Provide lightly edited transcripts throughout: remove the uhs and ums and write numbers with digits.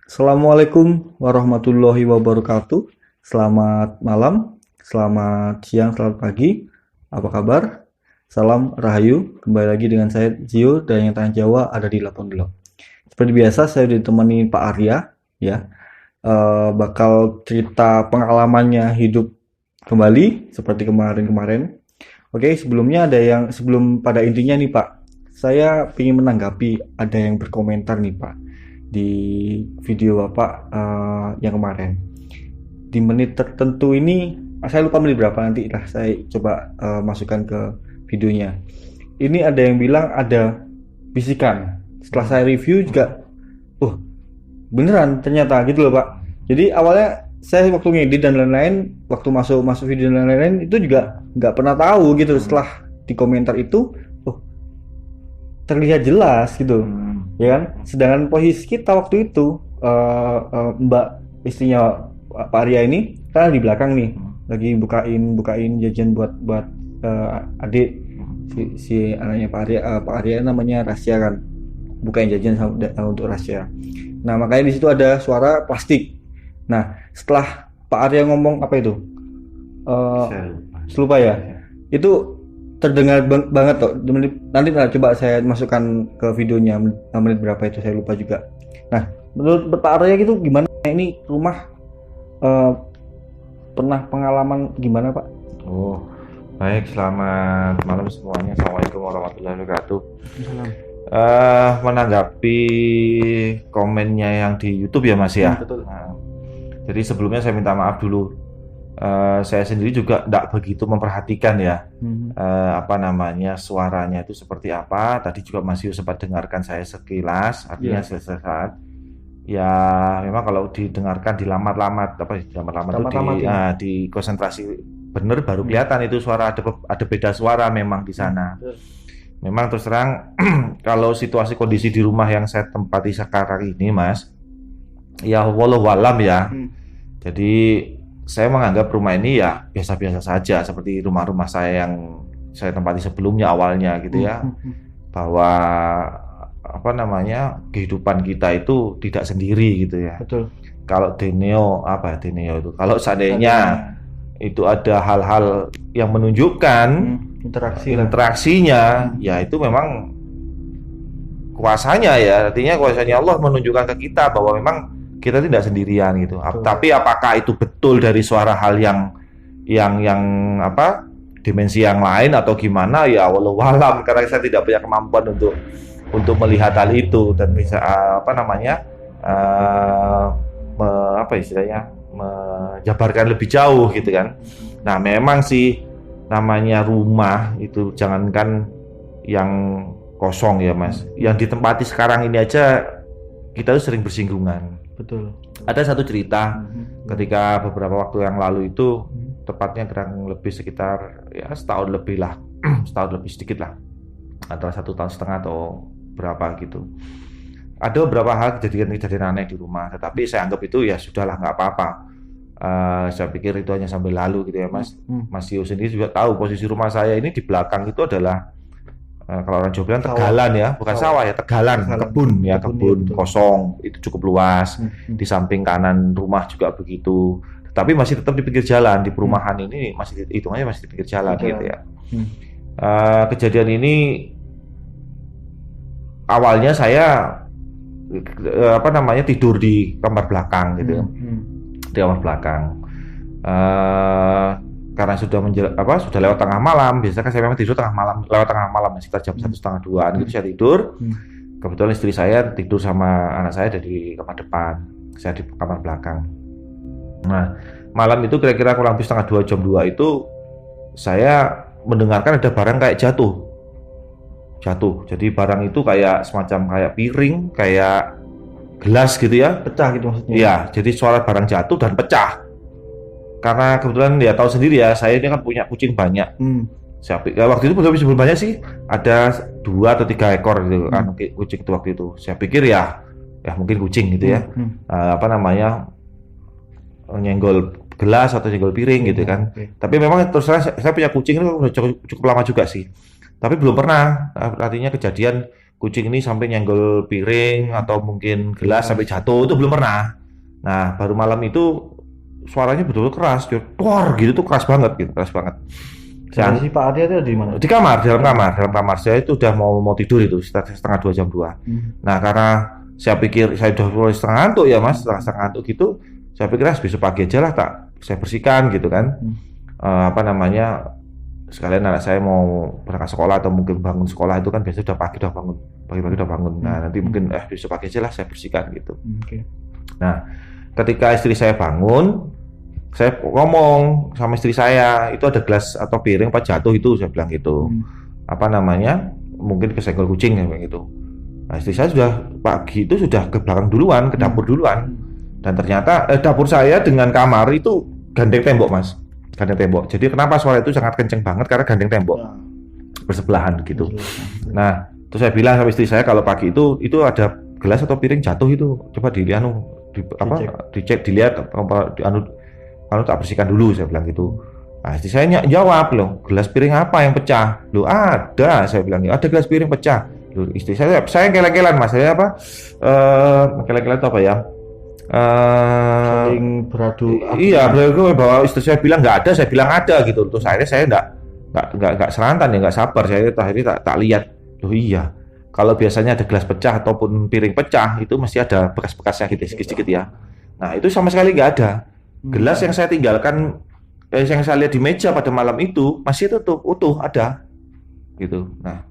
Assalamualaikum warahmatullahi wabarakatuh. Selamat malam, selamat siang, selamat pagi. Apa kabar? Salam Rahayu. Kembali lagi dengan saya Zio dan yang tanya Jawa ada di Lapang Delok. Seperti biasa saya ditemani Pak Arya, ya. Bakal cerita pengalamannya hidup kembali seperti kemarin-kemarin. Oke, sebelumnya ada yang sebelum pada intinya nih Pak, saya ingin menanggapi ada yang berkomentar nih Pak di video Bapak yang kemarin. Di menit tertentu ini, saya lupa menit berapa nanti lah saya coba masukkan ke videonya. Ini ada yang bilang ada bisikan. Setelah saya review juga, beneran ternyata gitu loh Pak. Jadi awalnya saya waktu ngedit dan lain-lain, waktu masuk video dan lain-lain itu juga nggak pernah tahu gitu. Setelah di komentar itu, oh terlihat jelas gitu, ya kan? Sedangkan posisi kita waktu itu, Mbak istrinya Pak Arya ini kan di belakang nih, lagi bukain jajan buat buat adik si anaknya Pak Arya namanya Rasya kan, bukain jajan untuk Rasya. Nah makanya di situ ada suara plastik. Nah setelah Pak Arya ngomong apa itu? Eh Saya lupa. Selupa ya. Itu terdengar banget tuh. Nanti coba saya masukkan ke videonya menit berapa itu saya lupa juga. Nah, menurut Pak Arya gitu gimana? Ini rumah eh, pernah pengalaman gimana Pak? Oh, baik. Selamat malam semuanya. Assalamualaikum warahmatullahi wabarakatuh. Salam. Menanggapi komennya yang di YouTube ya, Mas ya. Betul. Nah, jadi sebelumnya saya minta maaf dulu. Saya sendiri juga tidak begitu memperhatikan ya, Hmm. apa namanya suaranya itu seperti apa. Tadi juga Mas Yu sempat dengarkan saya sekilas, artinya Iya. sesaat. Ya, memang kalau didengarkan dilamat-lamat apa dilamat-lamat itu Tamat-tamatin. di konsentrasi bener baru Hmm. kelihatan itu suara ada beda suara memang di sana. Betul. Memang terus terang kalau situasi kondisi di rumah yang saya tempati sekarang ini, Mas, ya walau walam ya. Hmm. Jadi saya menganggap rumah ini ya biasa-biasa saja seperti rumah-rumah saya yang saya tempati sebelumnya awalnya gitu Hmm. ya. Hmm. Hmm. Bahwa apa namanya kehidupan kita itu tidak sendiri gitu ya. Betul. Kalau Deneo apa ya Deneo itu kalau seandainya Seandainya itu ada hal-hal yang menunjukkan interaksi lah. interaksinya ya itu memang kuasanya ya artinya kuasanya Allah menunjukkan ke kita bahwa memang kita tidak sendirian gitu. Betul. Tapi apakah itu betul dari suara hal yang apa dimensi yang lain atau gimana ya walau alam karena saya tidak punya kemampuan untuk melihat hal itu dan bisa apa namanya uh, apa istilahnya menjabarkan lebih jauh gitu kan. Nah memang sih namanya rumah itu jangankan yang kosong ya Mas, yang ditempati sekarang ini aja kita tuh sering bersinggungan. Betul. Ada satu cerita Hmm. ketika beberapa waktu yang lalu itu Hmm. tepatnya kurang lebih sekitar ya setahun lebih lah setahun lebih sedikit lah antara 1,5 tahun atau berapa gitu. Ada beberapa hal kejadian-kejadian aneh di rumah, tetapi saya anggap itu ya sudahlah nggak apa-apa. Saya pikir itu hanya sampai lalu gitu ya Mas. Hmm. Mas Tio sendiri juga tahu posisi rumah saya ini di belakang itu adalah kalau orang Jawa bilang Sawah. tegalan ya, bukan sawah ya, tegalan, Tegalan. kebun ya, Kebun, kebun iya, betul. kosong, itu cukup luas. Hmm. Di samping kanan rumah juga begitu. Tapi masih tetap di pinggir jalan, di perumahan ini masih hitungannya masih di pinggir jalan gitu ya. Hmm. Kejadian ini awalnya saya apa namanya tidur di kamar belakang gitu ya. Hmm. Di kamar belakang. Karena sudah lewat tengah malam, biasanya kan saya memang tidur lewat tengah malam sekitar jam 1 setengah 2 gitu saya tidur. Kebetulan istri saya tidur sama anak saya ada di kamar depan, saya di kamar belakang. Nah malam itu kira-kira kurang lebih setengah 2 jam 2 itu saya mendengarkan ada barang kayak jatuh. Jadi barang itu kayak semacam kayak piring, kayak gelas gitu ya. Pecah gitu maksudnya. Iya, jadi suara barang jatuh dan pecah. Karena kebetulan ya tahu sendiri ya, saya ini kan punya kucing banyak. Waktu itu belum banyak sih, ada 2 atau 3 ekor gitu kan kucing itu waktu itu. Saya pikir ya mungkin kucing gitu ya. Apa namanya nyenggol gelas atau nyenggol piring gitu kan. Tapi memang terus saya punya kucing itu udah cukup lama juga sih. Tapi belum pernah artinya kejadian kucing ini sampai nyenggol piring atau mungkin gelas sampai jatuh, itu belum pernah. Nah, baru malam itu suaranya betul-betul keras, dor gitu tuh keras banget gitu, keras banget. Jadi si Pak Arya itu di mana? Di kamar, dalam kamar. Saya itu udah mau tidur itu, setengah 2 jam 2. Nah, karena saya pikir saya udah mulai setengah ngantuk ya Mas, setengah ngantuk gitu, saya pikir besok pagi aja lah tak saya bersihkan gitu kan. Apa namanya, sekalian anak saya mau berangkat sekolah atau mungkin bangun sekolah itu kan biasanya udah pagi udah bangun, pagi-pagi udah bangun. Nah, nanti mungkin besok pagi aja lah saya bersihkan gitu. Nah, ketika istri saya bangun, saya ngomong sama istri saya, itu ada gelas atau piring apa jatuh itu, saya bilang gitu. Apa namanya, mungkin kesenggol kucing kayak gitu. Nah, istri saya sudah pagi itu sudah ke belakang duluan, ke dapur duluan. Dan ternyata dapur saya dengan kamar itu gandeng tembok Mas, gandeng tembok. Jadi kenapa suara itu sangat kenceng banget, karena gandeng tembok bersebelahan gitu. Nah, terus saya bilang sama istri saya kalau pagi itu ada gelas atau piring jatuh itu, coba dicek, dilihat kalau tak bersihkan dulu, saya bilang gitu. Nah, istri saya jawab, loh, gelas piring apa yang pecah? Loh, ada, saya bilang, ada gelas piring pecah. Loh, istri saya geleng-gelan Mas, saya apa? Geleng-gelan itu apa ya? Saling beradu. Iya, beradu bahwa istri saya bilang nggak ada, saya bilang ada gitu. Terus akhirnya saya nggak serantan ya, nggak sabar. Saya akhirnya tak lihat. Loh iya, kalau biasanya ada gelas pecah ataupun piring pecah, itu mesti ada bekas-bekasnya gitu, sedikit-sedikit ya. Nah, itu sama sekali nggak ada. Gelas yang saya tinggalkan, yang saya lihat di meja pada malam itu masih utuh ada, gitu. Nah,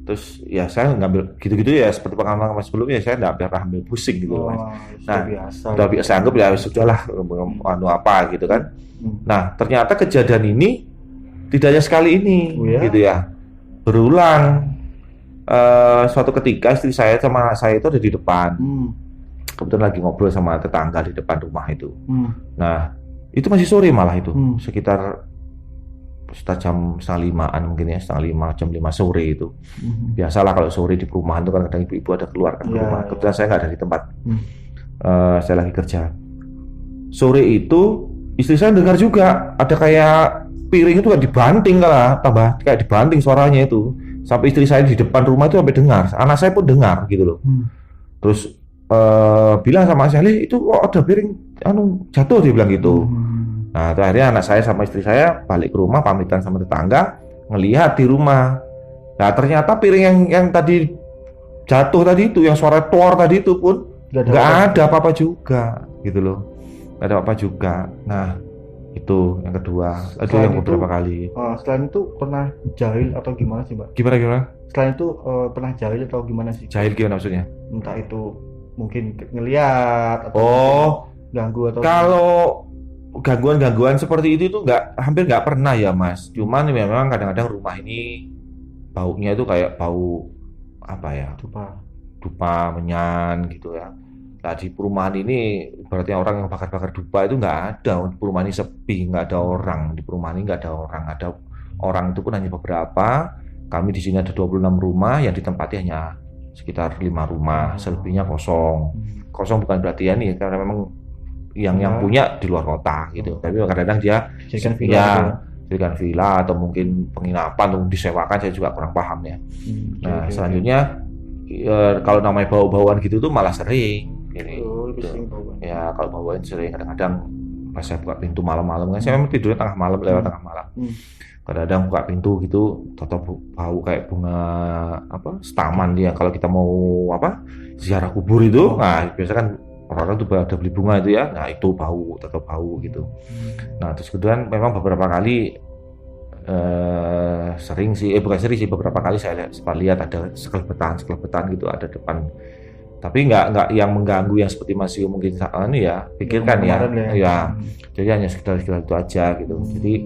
terus ya saya ngambil gitu-gitu ya, seperti pengalaman sebelumnya saya nggak pernah ambil pusing gitu, Mas. Nah, udah biasa anggap ya sudahlah, anu apa gitu kan. Nah, ternyata kejadian ini tidak hanya sekali ini, gitu ya, berulang. Suatu ketika istri saya sama saya itu ada di depan. Kebetulan lagi ngobrol sama tetangga di depan rumah itu. Nah, itu masih sore malah itu, sekitar jam 4:30-an mungkin ya, 4:30, jam 5 sore itu. Biasalah kalau sore di perumahan itu kan kadang ibu-ibu ada keluar kan ke rumah. Kebetulan saya nggak ada di tempat, saya lagi kerja. Sore itu istri saya dengar juga ada kayak piring itu kan dibanting, tambah kayak dibanting suaranya itu. Sampai istri saya di depan rumah itu sampai dengar, anak saya pun dengar gitu loh. Terus bilang sama saya, itu kok ada piring jatuh, dia bilang gitu. Nah, akhirnya anak saya sama istri saya balik ke rumah, pamitan sama tetangga, ngelihat di rumah. Nah, ternyata piring yang tadi jatuh tadi itu, yang suara tuor tadi itu pun nggak ada apa-apa juga, gitu loh. Nggak ada apa-apa juga. Nah, itu yang kedua. Ada yang beberapa kali. Selain itu pernah jahil atau gimana sih, Mbak? Gimana? Selain itu pernah jahil atau gimana sih? Jahil gimana maksudnya? Entah itu mungkin ngelihat atau ganggu atau kalau gangguan seperti itu hampir nggak pernah ya Mas. Cuman memang kadang-kadang rumah ini baunya itu kayak bau apa ya, dupa menyan gitu ya. Nah, di perumahan ini berarti orang yang bakar-bakar dupa itu nggak ada. Perumahan ini sepi, nggak ada orang. Di perumahan ini nggak ada orang. Ada orang itu pun hanya beberapa. Kami di sini ada 26 rumah, yang ditempati hanya sekitar 5 rumah, selebihnya kosong. Kosong bukan berarti ya nih, karena memang yang punya di luar kota gitu. Tapi kadang-kadang dia jadikan villa atau mungkin penginapan atau disewakan, saya juga kurang paham ya. Nah, selanjutnya kalau namanya bau-bauan gitu tuh malah sering. Ya, kalau bauan sering, kadang-kadang pas saya buka pintu malam-malam kan, saya memang tidurnya tengah malam, lewat tengah malam. Kadang-kadang buka pintu gitu, tetap bau kayak bunga staman dia. Kalau kita mau ziarah kubur itu, nah biasa kan orang-orang tuh ada beli bunga itu ya, nah itu tetap bau gitu. Nah, terus kemudian memang beberapa kali sering sih, bukan sering sih, beberapa kali saya lihat ada sekelebetan gitu ada depan. Tapi nggak yang mengganggu yang seperti Mas Yo mungkin ini ya pikirkan ya. Jadi hanya sekitar itu aja gitu. Jadi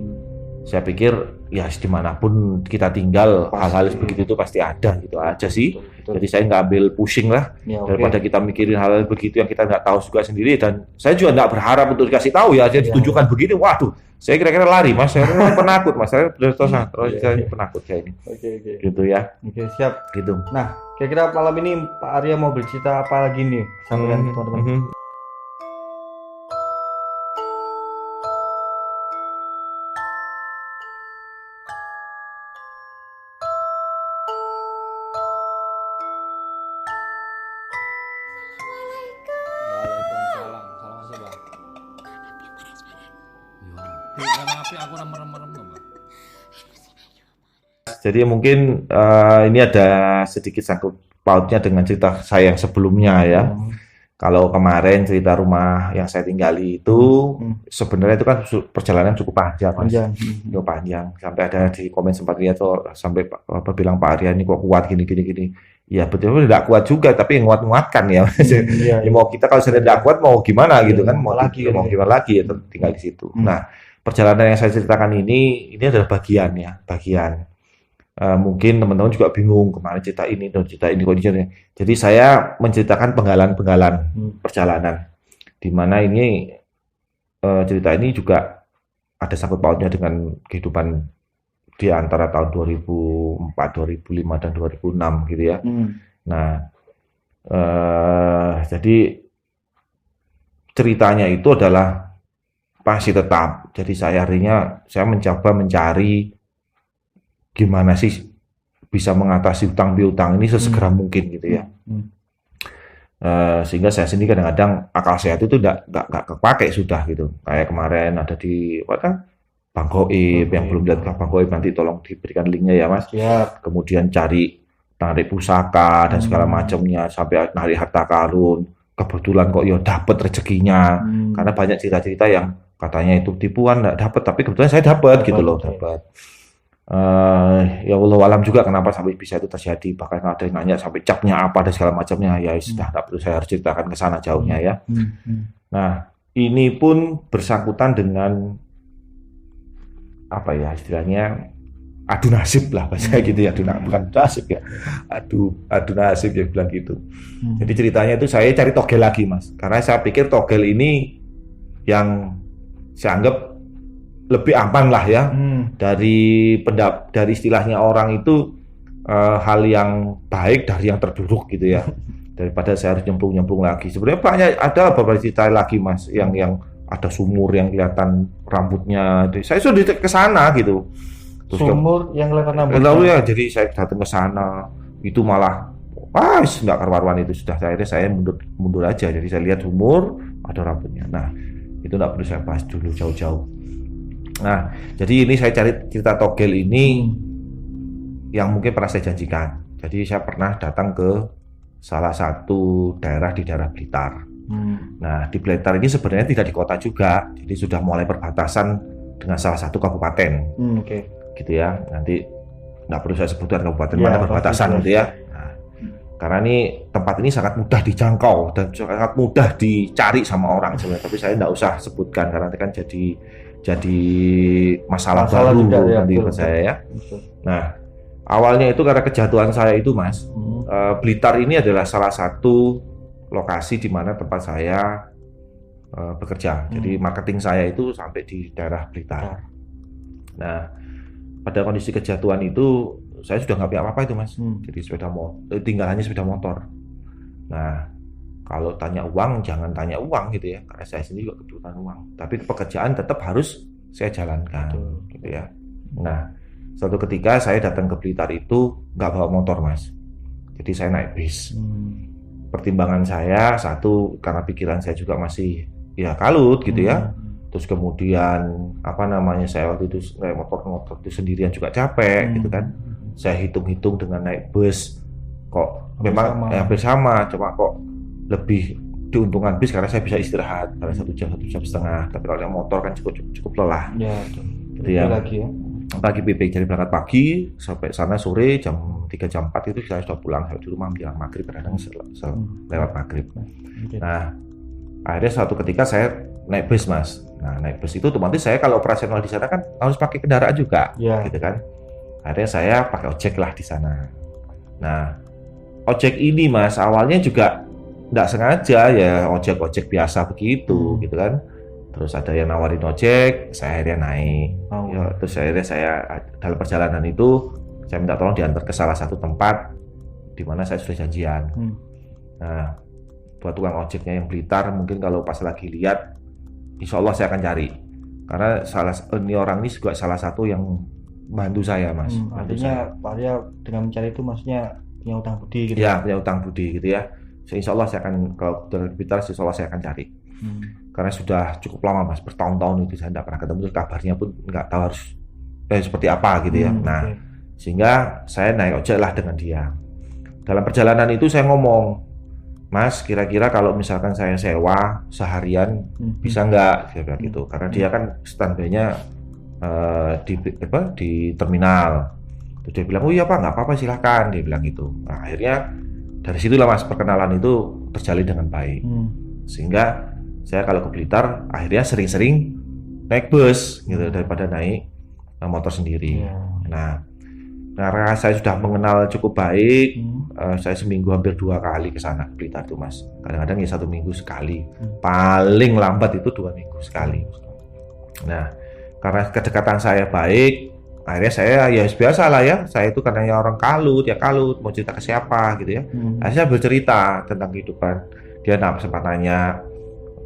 saya pikir ya dimanapun kita tinggal hal-hal begitu itu pasti ada gitu aja sih. Jadi saya nggak ambil pusing lah daripada kita mikirin hal-hal begitu yang kita nggak tahu juga sendiri. Dan saya juga nggak berharap untuk dikasih tahu ya. Saya ditunjukkan begini, waduh, saya kira-kira lari Mas. Saya penakut Mas. Saya saya penakut kayak ini. Gitu ya. Siap. Gitu. Nah, kira-kira malam ini Pak Arya mau bercerita apa lagi nih sama teman-teman? aku merem-merem Pak. Jadi mungkin ini ada sedikit sangkut pautnya dengan cerita saya yang sebelumnya ya. Kalau kemarin cerita rumah yang saya tinggali itu sebenarnya itu kan perjalanan cukup panjang, Mas. Cukup panjang. Sampai ada di komen sempat lihat sampai bilang Pak Arya ini kok kuat gini. Ya betul tidak kuat juga, tapi yang nguat-nguatkan ya. Ya mau kita kalau sudah tidak kuat mau gimana gitu kan? Mau gimana lagi ya tinggal di situ. Nah, perjalanan yang saya ceritakan ini adalah bagian. Mungkin teman-teman juga bingung kemarin cerita ini kondisinya. Jadi saya menceritakan penggalan-penggalan perjalanan, di mana ini cerita ini juga ada sangkut pautnya dengan kehidupan di antara tahun 2004, 2005 dan 2006 gitu ya. Nah, jadi ceritanya itu adalah masih tetap. Jadi saya mencoba mencari gimana sih bisa mengatasi hutang piutang ini sesegera mungkin gitu ya. Sehingga saya sendiri kadang-kadang akal sehat itu nggak kepake sudah gitu. Kayak kemarin ada di Bang Goib, yang belum lihat Bang Goib nanti tolong diberikan linknya ya Mas. Kemudian cari narik pusaka dan segala macamnya sampai narik harta karun. Kebetulan kok ya dapat rezekinya. Karena banyak cerita-cerita yang katanya itu tipuan nggak dapat, tapi kebetulan saya dapat gitu loh, dapat. Ya Allah alam juga kenapa sampai bisa itu terjadi, bahkan ada yang nanya sampai capnya apa dan segala macamnya, ya sudah tidak perlu saya harus ceritakan ke sana jauhnya ya. Nah ini pun bersangkutan dengan apa ya istilahnya adu nasib lah bahasa gitu ya, bukan nasib ya, adu nasib ya bilang gitu. Jadi ceritanya itu saya cari togel lagi Mas, karena saya pikir togel ini yang saya anggap lebih aman lah ya dari istilahnya orang itu hal yang baik dari yang terburuk gitu ya, daripada saya harus nyemplung lagi. Sebenarnya banyak ada beberapa cerita lagi Mas yang ada sumur yang kelihatan rambutnya. Saya sudah ke sana gitu. Terus sumur yang kelihatan rambutnya. Lalu ya jadi saya datang ke sana itu malah nggak karuan itu sudah saya mundur aja. Jadi saya lihat sumur ada rambutnya. Nah itu nggak perlu saya bahas dulu jauh-jauh. Nah, jadi ini saya cari cerita togel ini yang mungkin pernah saya janjikan. Jadi saya pernah datang ke salah satu daerah di daerah Blitar. Nah, di Blitar ini sebenarnya tidak di kota juga, jadi sudah mulai perbatasan dengan salah satu kabupaten. Gitu ya. Nanti nggak perlu saya sebutkan kabupaten mana perbatasan gitu ya. Nah, karena ini tempat ini sangat mudah dijangkau dan sangat mudah dicari sama orang sebenarnya. Tapi saya nggak usah sebutkan karena nanti kan jadi masalah baru nanti menurut saya ya. Nah, awalnya itu karena kejatuhan saya itu Mas, Blitar ini adalah salah satu lokasi di mana tempat saya bekerja. Jadi marketing saya itu sampai di daerah Blitar. Nah, pada kondisi kejatuhan itu saya sudah nggak punya apa-apa itu Mas. Jadi tinggalannya sepeda motor. Nah, kalau tanya uang, jangan tanya uang gitu ya, karena saya sendiri juga kebutuhan uang. Tapi pekerjaan tetap harus saya jalankan, gitu ya. Nah, suatu ketika saya datang ke Blitar itu nggak bawa motor Mas, jadi saya naik bis. Pertimbangan saya satu karena pikiran saya juga masih ya kalut gitu ya. Terus kemudian saya waktu itu naik motor itu sendirian juga capek gitu kan. Saya hitung-hitung dengan naik bus kok memang bersama, cuma kok lebih diuntungkan bis karena saya bisa istirahat karena 1 jam 1 jam setengah. Tapi kalau yang motor kan cukup lelah. Gitu ya. Pagi PP jadi berangkat pagi sampai sana sore jam 3 jam 4 itu saya sudah pulang di rumah menjelang maghrib, kadang lewat maghrib. Nah akhirnya suatu ketika saya naik bus Mas. Nah naik bus itu otomatis saya kalau operasional di sana kan harus pakai kendaraan juga, gitu kan. Akhirnya saya pakai ojek lah di sana. Nah ojek ini Mas awalnya juga nggak sengaja ya ojek biasa begitu gitu kan. Terus ada yang nawarin ojek, saya akhirnya naik. Terus akhirnya saya dalam perjalanan itu saya minta tolong diantar ke salah satu tempat di mana saya sudah janjian. Nah, buat tukang ojeknya yang Blitar mungkin kalau pas lagi lihat, insya Allah saya akan cari. Karena ini orang ini juga salah satu yang bantu saya Mas. Artinya Pak Arya dengan mencari itu maksudnya punya utang budi gitu. Ya, punya utang budi gitu ya. Insya Allah saya akan kalau dari Blitar, insya Allah saya akan cari. Karena sudah cukup lama Mas, bertahun-tahun itu saya tidak pernah ketemu, terus kabarnya pun nggak tahu harus seperti apa gitu ya. Nah, sehingga saya naik ojek lah dengan dia. Dalam perjalanan itu saya ngomong, Mas, kira-kira kalau misalkan saya sewa seharian bisa nggak? Saya bilang gitu, karena dia kan standby-nya di terminal. Terus dia bilang, oh iya Pak, nggak apa-apa silahkan, dia bilang gitu. Nah, akhirnya dari situlah Mas perkenalan itu terjalin dengan baik. Sehingga saya kalau ke Blitar akhirnya sering-sering naik bus gitu daripada naik motor sendiri. Nah, karena saya sudah mengenal cukup baik, saya seminggu hampir 2 kali ke sana ke Blitar tuh Mas. Kadang-kadang ya 1 minggu sekali, paling lambat itu 2 minggu sekali. Nah, karena kedekatan saya baik, akhirnya saya ya biasa lah ya, saya itu karena ya orang kalut mau cerita ke siapa gitu ya. Akhirnya saya bercerita tentang kehidupan dia, sempat nanya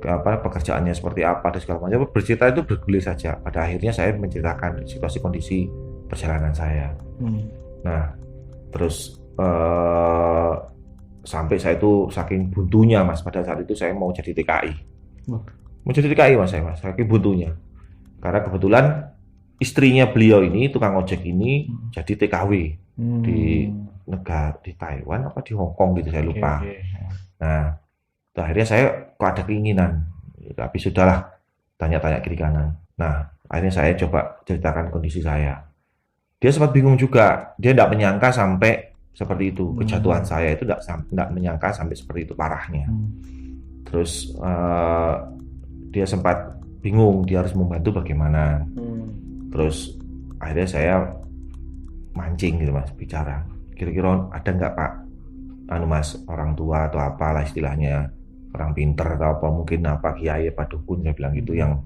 pekerjaannya seperti apa dan segala macam. Bercerita itu bergulir saja. Pada akhirnya saya menceritakan situasi kondisi perjalanan saya. Nah, terus sampai saya itu saking buntunya Mas, pada saat itu saya mau jadi TKI. Mau jadi TKI Mas, saking buntunya. Karena kebetulan istrinya beliau ini, tukang ojek ini, jadi TKW di Taiwan apa di Hong Kong gitu, saya lupa. Nah, akhirnya saya kok ada keinginan, tapi sudahlah, tanya-tanya kiri kanan. Nah, akhirnya saya coba ceritakan kondisi saya. Dia sempat bingung juga, dia tidak menyangka sampai seperti itu. Kejatuhan saya itu tidak menyangka sampai seperti itu parahnya. Terus dia sempat bingung, dia harus membantu bagaimana. Terus akhirnya saya mancing gitu Mas, bicara, kira-kira ada nggak Pak, Mas, orang tua atau apalah istilahnya, orang pinter atau apa, mungkin apa kiai apa dukun, saya bilang gitu, yang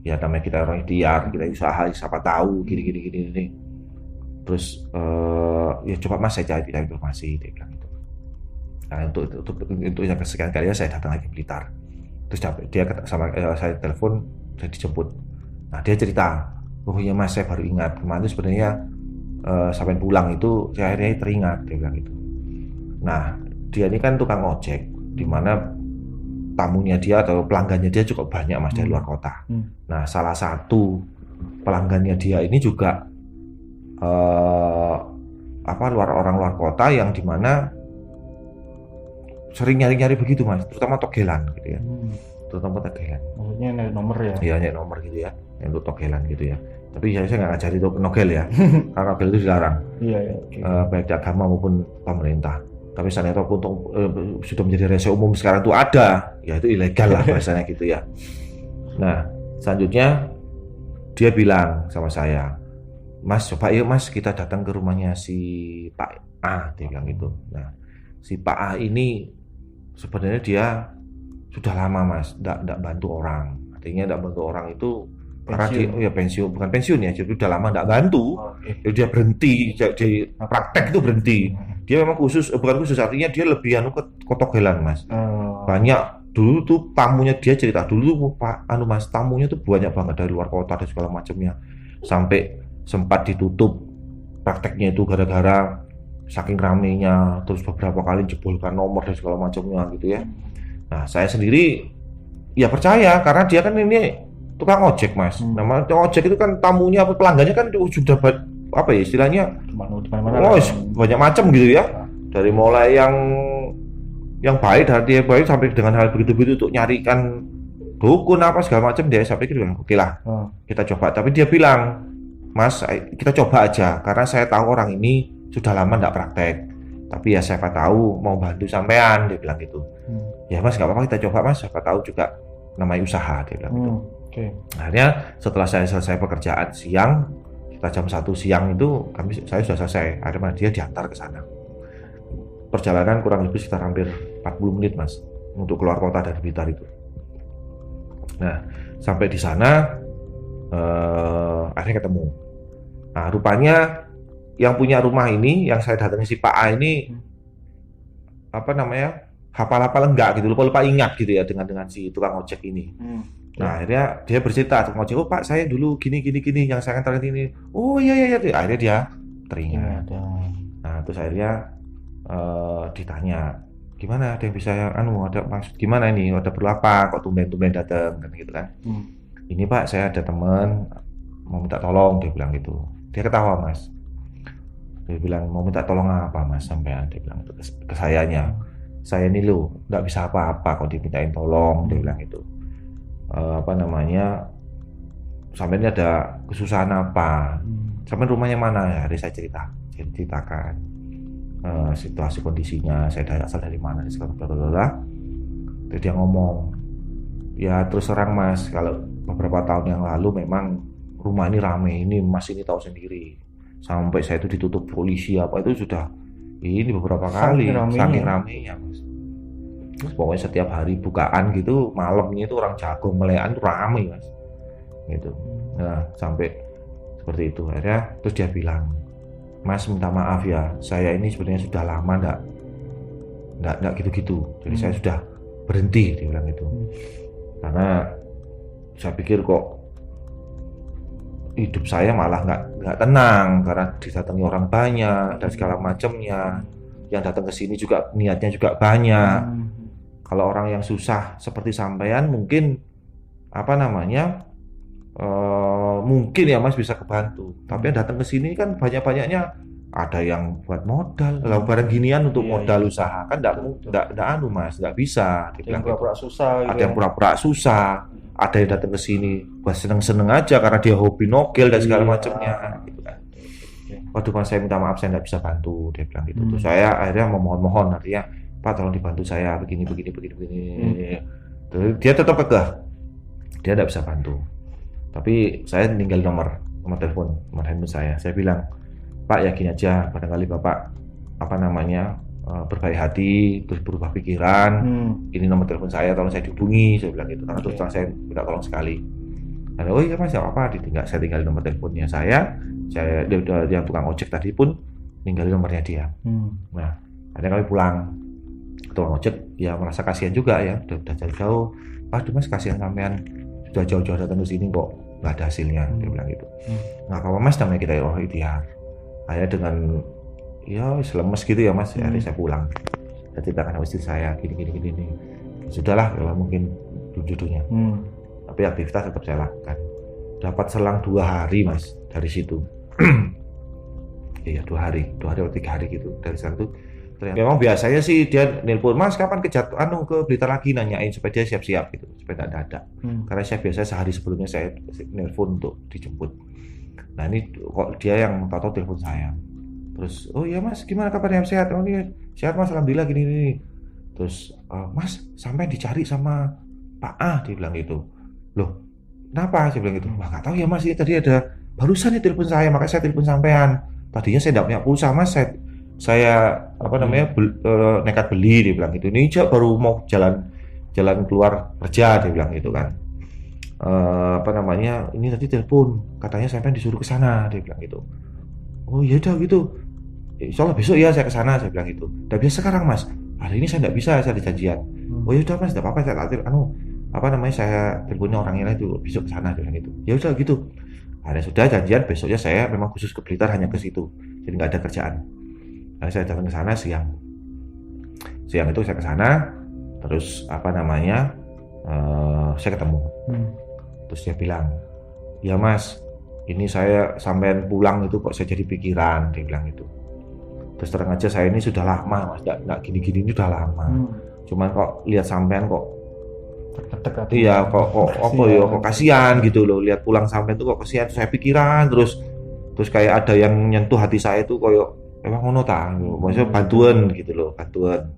ya namanya kita orang ikhtiar, kita usaha, siapa tahu gini. Terus ya coba Mas saya cari informasi, dia bilang gitu. Nah, untuk yang kesekian kalinya saya datang lagi ke Blitar. Terus dia sama saya telepon, saya dijemput. Nah, dia cerita, oh iya Mas, saya baru ingat kemarin itu sebenarnya sampai pulang itu saya akhirnya teringat, dia bilang gitu. Nah, dia ini kan tukang ojek, di mana tamunya dia atau pelanggannya dia cukup banyak Mas, dari luar kota. Nah, salah satu pelanggannya dia ini juga orang luar kota yang dimana sering nyari-nyari begitu Mas, terutama togelan gitu ya. Terutama togelan. Maksudnya nyari nomor ya? Iya, nyari nomor gitu ya, untuk togelan gitu ya. Tapi saya nggak ngajari nogel ya, karena nogel itu dilarang. Iya. Baik di agama maupun pemerintah. Tapi misalnya itu untuk sudah menjadi rahasia umum sekarang itu ada, ya itu ilegal lah bahasanya gitu ya. Nah, selanjutnya dia bilang sama saya, Mas, coba yuk Mas kita datang ke rumahnya si Pak A, dia bilang gitu. Nah, si Pak A ini sebenarnya dia sudah lama Mas, tidak bantu orang. Artinya tidak bantu orang itu karena dia ya pensiun, bukan pensiun ya, jadi udah lama tidak bantu. Jadi dia berhenti, jadi praktek itu berhenti. Dia memang bukan khusus, artinya dia lebih ke togelan Mas. Banyak dulu tuh tamunya, dia cerita dulu Pak Mas, tamunya tuh banyak banget dari luar kota dan segala macamnya. Sampai sempat ditutup prakteknya itu gara-gara saking ramenya, terus beberapa kali jebolkan nomor dan segala macamnya gitu ya. Nah, saya sendiri ya percaya karena dia kan ini tukang ojek Mas. Nama ojek itu kan tamunya apa pelanggannya kan sudah apa ya istilahnya, banyak macam gitu ya. Dari mulai yang baik, dari dia baik sampai dengan hal begitu-begitu untuk nyarikan dukun apa segala macam, dia sampai bilang oke lah, kita coba. Tapi dia bilang, Mas, kita coba aja karena saya tahu orang ini sudah lama tidak praktek. Tapi ya siapa tahu mau bantu sampean, dia bilang gitu. Ya Mas, nggak apa-apa kita coba Mas, siapa tahu juga namanya usaha, dia bilang gitu. Akhirnya setelah saya selesai pekerjaan siang, kita jam 1 siang itu saya sudah selesai. Akhirnya dia diantar ke sana. Perjalanan kurang lebih sekitar hampir 40 menit Mas untuk keluar kota dari Blitar itu. Nah, sampai di sana akhirnya ketemu. Nah, rupanya yang punya rumah ini, yang saya datangi si Pak A ini, apa namanya, hafal-hafal enggak gitu, lupa ingat gitu ya dengan si tukang ojek ini. Nah, akhirnya dia bercerita, tukang ojek, oh Pak saya dulu gini, yang saya antar ini. Oh iya, akhirnya dia teringat. Nah, terus akhirnya ditanya, gimana, ada yang bisa ada maksud gimana ini, ada perlu apa kok tumben-tumben datang kan gitu kan. Ini Pak, saya ada teman mau minta tolong, dia bilang gitu. Dia ketawa Mas, dia bilang mau minta tolong apa Mas sampean, dia bilang itu ke sayanya. Saya ini lo nggak bisa apa-apa kalau dimintain tolong, dia bilang gitu. Apa namanya, sampai ini ada kesusahan apa, sampai rumahnya mana ya, hari saya ceritakan situasi kondisinya, saya asal dari mana, sekarang terus dia ngomong, ya terus terang Mas, kalau beberapa tahun yang lalu memang rumah ini rame, ini Mas ini tahu sendiri, sampai saya itu ditutup polisi apa itu sudah ini beberapa kali, saking ramenya Mas. Terus pokoknya setiap hari bukaan gitu, malamnya itu orang jago melekan tuh rame Mas gitu. Nah sampai seperti itu, akhirnya terus dia bilang, Mas minta maaf ya, saya ini sebenarnya sudah lama enggak gitu-gitu, jadi saya sudah berhenti, dia bilang gitu. Karena saya pikir kok hidup saya malah nggak tenang karena didatangi orang banyak dan segala macamnya, yang datang ke sini juga niatnya juga banyak. Kalau orang yang susah seperti sampean mungkin apa namanya, mungkin ya Mas bisa kebantu, tapi yang datang ke sini kan banyak-banyaknya ada yang buat modal, kalau barang ginian untuk modal usaha kan enggak Mas, enggak bisa, dibilang gitu. Pura-pura susah gitu. Ada yang pura-pura susah, ada yang datang ke sini buat seneng-seneng aja karena dia hobi nogel dan segala macamnya gitu kan. Waduh Mas, saya minta maaf saya enggak bisa bantu, dia bilang gitu. Terus saya akhirnya memohon-mohon, artinya Pak tolong dibantu saya begini. Terus dia tetap kekeh, dia enggak bisa bantu. Tapi saya tinggal nomor telepon, nomor handphone saya. Saya bilang, Pak yakin aja, barangkali Bapak apa namanya berbaik hati, terus berubah pikiran. Ini nomor telepon saya, tolong saya dihubungi. Saya bilang gitu. Karena terus terang saya minta tolong sekali. Dan oh iya Mas, apa? Saya tinggal nomor teleponnya saya yang tukang ojek tadi pun tinggalin nomornya dia. Nah, akhirnya kami pulang. Tukang ojek ya merasa kasihan juga ya, udah jauh-jauh. Aduh Mas, kasihan sampean, sudah jauh-jauh datang ke sini kok nggak ada hasilnya, dia bilang gitu. Nggak apa-apa Mas, namanya kita ikhtiar. Akhirnya dengan ya lemes gitu ya Mas, akhirnya saya pulang. Saya ceritakan sama istri saya gini. Sudahlah kalau mungkin judulnya. Tapi aktivitas tetap saya lakukan. Dapat selang 2 hari Mas dari situ. Iya 2 hari atau 3 hari gitu dari sana tuh. Memang biasanya sih dia nelpon, Mas kapan ke Blitar lagi, nanyain supaya dia siap-siap gitu, supaya tidak ada. Karena saya biasa sehari sebelumnya saya nelpon untuk dijemput. Nah ini kok dia yang tahu telepon saya. Terus, oh iya Mas, gimana kabarnya, sehat? Oh ini sehat Mas, alhamdulillah gini. Terus, Mas sampai dicari sama Pak A, dia bilang gitu. Loh, kenapa? Saya bilang gitu. Wah nggak tahu ya Mas, ini tadi ada barusan nih telepon saya, makanya saya telepon sampean. Tadinya saya tidak punya pulsa Mas, saya apa namanya nekat beli, dia bilang gitu. Ini baru mau jalan keluar kerja, dia bilang gitu kan. Apa namanya, ini tadi telepon katanya sampai disuruh ke sana, dia bilang gitu. Oh iya udah gitu, soalnya besok ya saya ke sana, saya bilang gitu. Udah biasa sekarang Mas, hari ini saya nggak bisa, saya ada janjian. Oh ya udah Mas, tidak apa-apa, saya atur apa namanya, saya teleponnya orangnya itu besok ke sana, dia bilang gitu. Ya udah gitu. Ada sudah janjian, besoknya saya memang khusus ke Blitar, hanya ke situ, jadi nggak ada kerjaan. Nah, saya datang ke sana siang itu saya ke sana, terus apa namanya, saya ketemu. Terus dia bilang, ya Mas, ini saya sampean pulang itu kok saya jadi pikiran, dia bilang itu. Terus terang aja saya ini sudah lama Mas, nggak gini-gini ini udah lama. Cuman kok lihat sampean kok iya kok kasihan gitu loh, lihat pulang sampean tuh kok kasihan. Saya pikiran terus kayak ada yang nyentuh hati saya tuh, kayak emang ngono ta, maksudnya bantuan gitu loh, bantuan.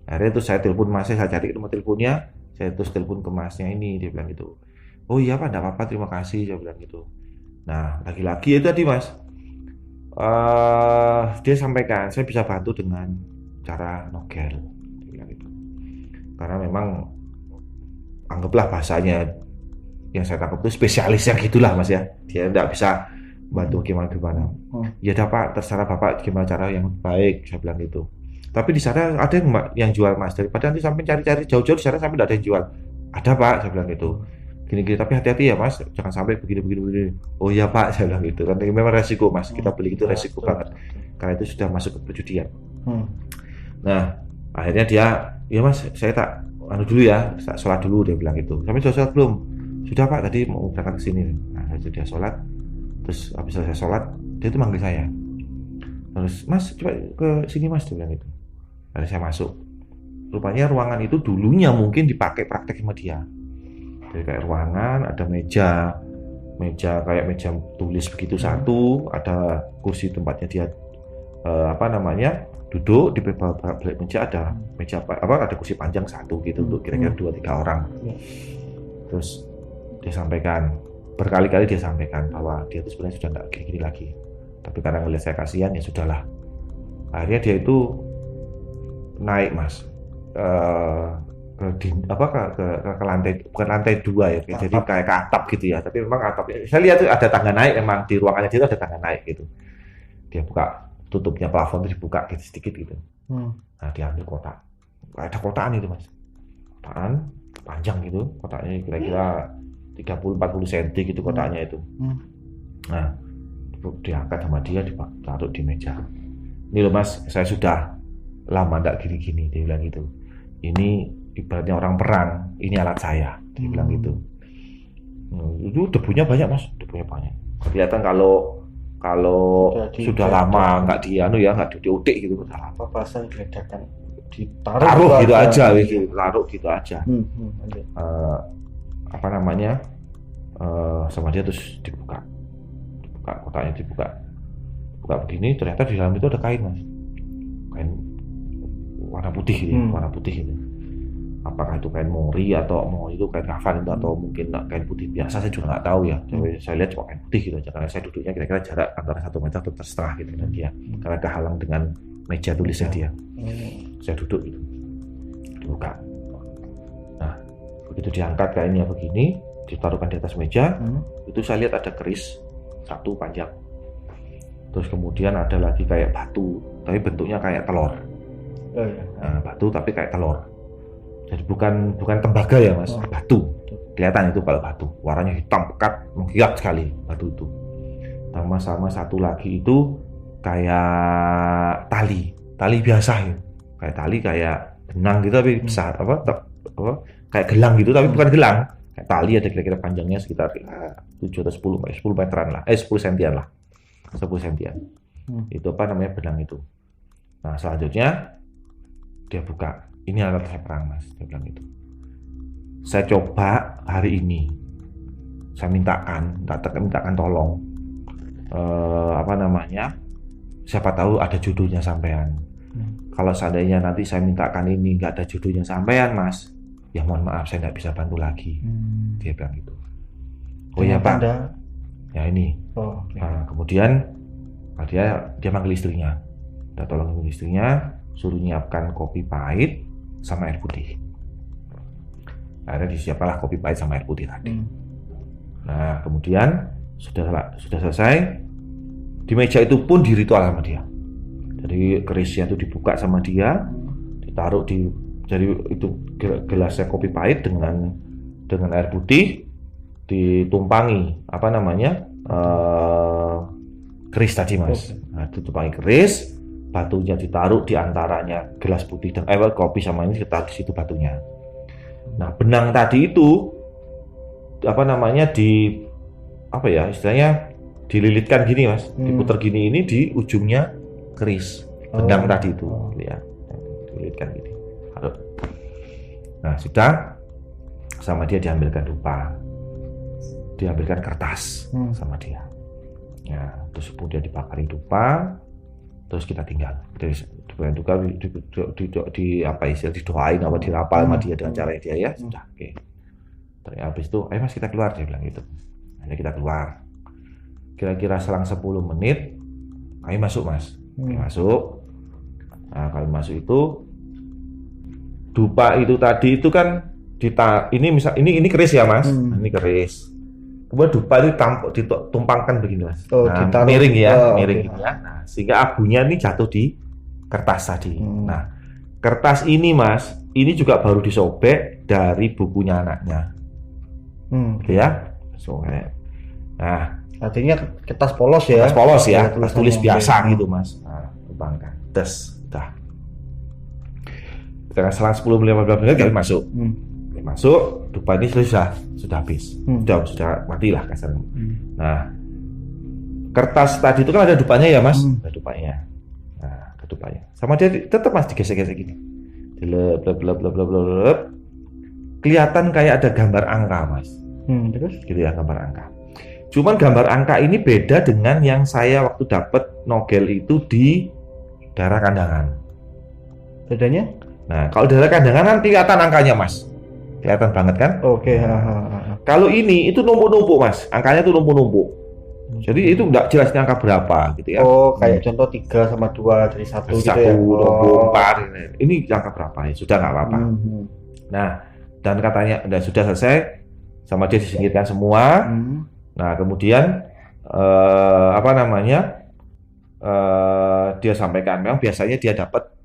Akhirnya terus saya telepon Masnya, saya cari nomor teleponnya, saya terus telepon ke Masnya ini, dia bilang gitu. Oh iya Pak, enggak apa-apa, terima kasih, saya bilang gitu. Nah, lagi-lagi itu tadi Mas, dia sampaikan saya bisa bantu dengan cara nogel, dia bilang gitu. Karena memang anggaplah bahasanya yang saya tangkap itu spesialisnya gitulah Mas ya, dia enggak bisa bantu gimana. Ya dapat terserah Bapak gimana cara yang baik, saya bilang gitu. Tapi di sana ada yang jual Mas, daripada nanti sampai cari-cari jauh-jauh di sana sampai tidak ada yang jual. Ada Pak, saya bilang gitu. Gini tapi hati-hati ya Mas, jangan sampai begini. Oh iya Pak, saya bilang gitu. Kan memang resiko Mas, kita beli itu resiko banget. Karena itu sudah masuk ke perjudian. Nah Akhirnya dia, ya mas, saya tak dulu ya, saya sholat dulu, dia bilang gitu. Kami sudah sholat belum? Sudah pak, tadi mau berangkat ke sini. Nah, dia sholat, terus habis selesai sholat, dia tuh manggil saya. Terus mas, coba ke sini mas, dia bilang gitu. Lalu saya masuk. Rupanya ruangan itu dulunya mungkin dipakai praktek sama dia. Jadi kayak ruangan, ada meja kayak meja tulis begitu satu, ada kursi tempatnya dia duduk di balik meja, ada meja ada kursi panjang satu gitu untuk kira-kira 2-3 orang. Terus dia sampaikan berkali-kali, dia sampaikan bahwa dia itu sebenarnya sudah nggak gini-gini lagi, tapi karena ngelihat saya kasihan ya sudahlah. Akhirnya dia itu naik mas ke lantai, bukan lantai 2 ya, jadi kayak ke atap gitu ya, tapi memang atapnya saya lihat tuh ada tangga naik, memang di ruangannya dia itu ada tangga naik gitu. Dia buka tutupnya plafon itu, dibuka gitu sedikit gitu. Nah dia ambil kotak, ada kotaan itu mas, kotaan panjang gitu, kotaknya kira-kira 30-40 cm gitu kotaknya itu. Nah diangkat sama dia, ditaruh di meja. Ini loh mas, saya sudah lama nggak gini-gini, dia bilang gitu. Ini ibaratnya orang perang, ini alat saya, dia bilang gitu. Itu debunya banyak mas, debunya banyak. Kelihatan kalau sudah lama nggak nggak diutik gitu, udah lama. Papasan geledakan taruh gitu aja, taruh gitu aja. Sama dia terus dibuka kotaknya, dibuka begini, ternyata di dalam itu ada kain mas, kain warna putih gitu, warna putih gitu. Apakah itu kain mori atau mau itu kain kafan itu, atau mungkin kain putih biasa, saya juga nggak tahu ya. Saya lihat cuma kain putih gitu aja, karena saya duduknya kira-kira jarak antara 1 meter atau setengah gitu dan dia, karena kehalang dengan meja tulisnya dia. Saya duduk gitu, dibuka. Nah begitu diangkat kainnya begini, ditaruhkan di atas meja, itu saya lihat ada keris satu panjang. Terus kemudian ada lagi kayak batu, tapi bentuknya kayak telur. Nah, batu tapi kayak telur. Jadi bukan tembaga ya mas, batu. Kelihatan itu kalau batu, warnanya hitam pekat, mengkilat sekali batu itu. Sama satu lagi itu kayak tali biasa ya, kayak tali kayak benang gitu tapi besar, kayak gelang gitu tapi bukan gelang, kayak tali, ada kira-kira panjangnya sekitar 7 atau 10 meteran lah, 10 sentian lah, 10 sentian. Itu benang itu. Nah selanjutnya dia buka, ini alat saya perang mas, dia bilang gitu. Saya coba hari ini, saya mintakan tolong, siapa tahu ada jodohnya sampean. Kalau seandainya nanti saya mintakan ini nggak ada jodohnya sampean mas, ya mohon maaf saya nggak bisa bantu lagi. Dia bilang gitu. Oh ya pak, ya ini. Nah, kemudian dia manggil istrinya, tolong istrinya, suruh nyiapkan kopi pahit sama air putih. Akhirnya disiapkanlah kopi pahit sama air putih tadi. Nah kemudian sudah selesai, di meja itu pun diritual sama dia. Jadi kerisnya itu dibuka sama dia, ditaruh jadi itu gelasnya kopi pahit dengan air putih, ditumpangi keris tadi mas. Nah ditumpangi keris, batunya ditaruh di antaranya gelas putih dan kopi sama ini, ditaruh di situ batunya. Nah benang tadi itu istilahnya dililitkan gini mas, diputar gini, ini di ujungnya keris benang tadi itu ya, dililitkan gini. Nah sudah, sama dia diambilkan dupa, diambilkan kertas sama dia. Ya terus kemudian dibakari dupa, terus kita tinggal. Didoain apa dirapal sama dia dengan cara dia ya. Sudah, oke. Terus habis itu, ayo mas kita keluar, dia bilang gitu. Akhirnya kita keluar. Kira-kira selang 10 menit, kami masuk mas. Kami masuk. Nah kalau masuk itu, dupa itu tadi itu kan ini keris ya mas. Ini keris. Kemudian dupa itu ditumpangkan begini mas. Miring ya, miring gitu ya. Nah, sehingga abunya ini jatuh di kertas tadi. Nah, kertas ini mas, ini juga baru disobek dari bukunya anaknya. Gitu ya. Nah, artinya kertas polos ya. Kertas polos ya, kertas tulis biasa gitu mas. Nah, tumpangkan. Dah. Dengan selang 10-15 menit kami masuk. Hmm. Kami masuk, dupa ini sudah habis. Sudah mati lah kasarnya. Nah, kertas tadi itu kan ada dupanya ya mas, ada dupanya. Nah, ada dupanya. Sama dia tetap mas digesek-gesek gini. Dilep. Kelihatan kayak ada gambar angka mas. Terus? Gitu ya, gambar angka. Cuman gambar angka ini beda dengan yang saya waktu dapat nogel itu di daerah kandangan. Bedanya? Nah, kalau daerah kandangan kan kelihatan angkanya mas, kelihatan banget kan? Oke. Kalau ini itu numpuk-numpuk mas, angkanya tuh numpuk-numpuk. Jadi itu nggak jelas ini angka berapa gitu ya. Oh, kayak contoh 3 sama 2 dari 1 gitu ya. 1, 24. Ini angka berapa ya? Sudah nggak apa-apa. Nah, dan katanya sudah selesai, sama dia disingkirkan semua. Nah, kemudian dia sampaikan memang biasanya dia dapat